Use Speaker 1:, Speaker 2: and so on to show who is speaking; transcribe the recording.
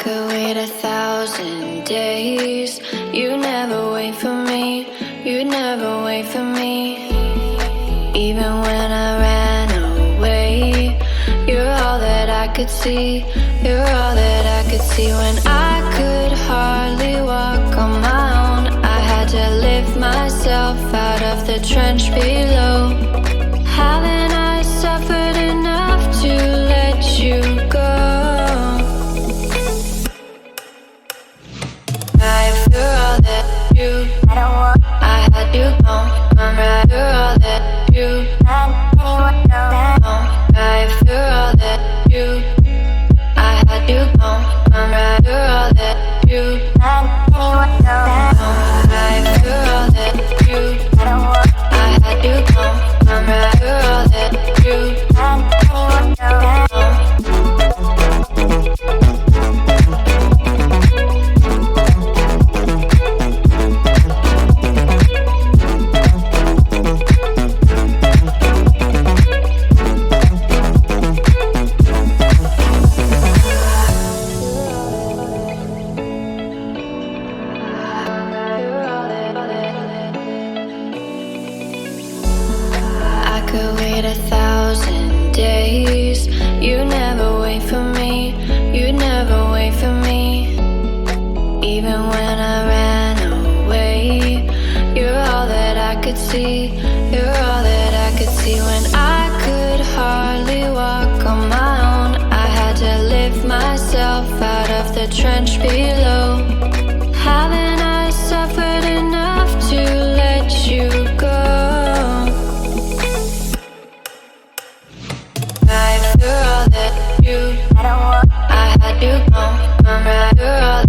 Speaker 1: could wait 1,000 days. You never wait for me, you never wait for me. Even when I ran away, you're all that I could see, you're all that I could see. When I could hardly walk on my own, I had to lift myself out of the trench below. Haven't I suffered enough to let you go? After all that you, I had you gone. After all that you, after all that you, I had you gone. After all that you, after all that you, I had you gone. After all that you, I could wait 1,000 days. You never wait for me, you never wait for me. Even when I ran away, you're all that I could see, you're all that I could see. When I could hardly walk on my own, I had to lift myself out of the trench below. Haven't I suffered enough to let you go? After all that you, I had you gone. After all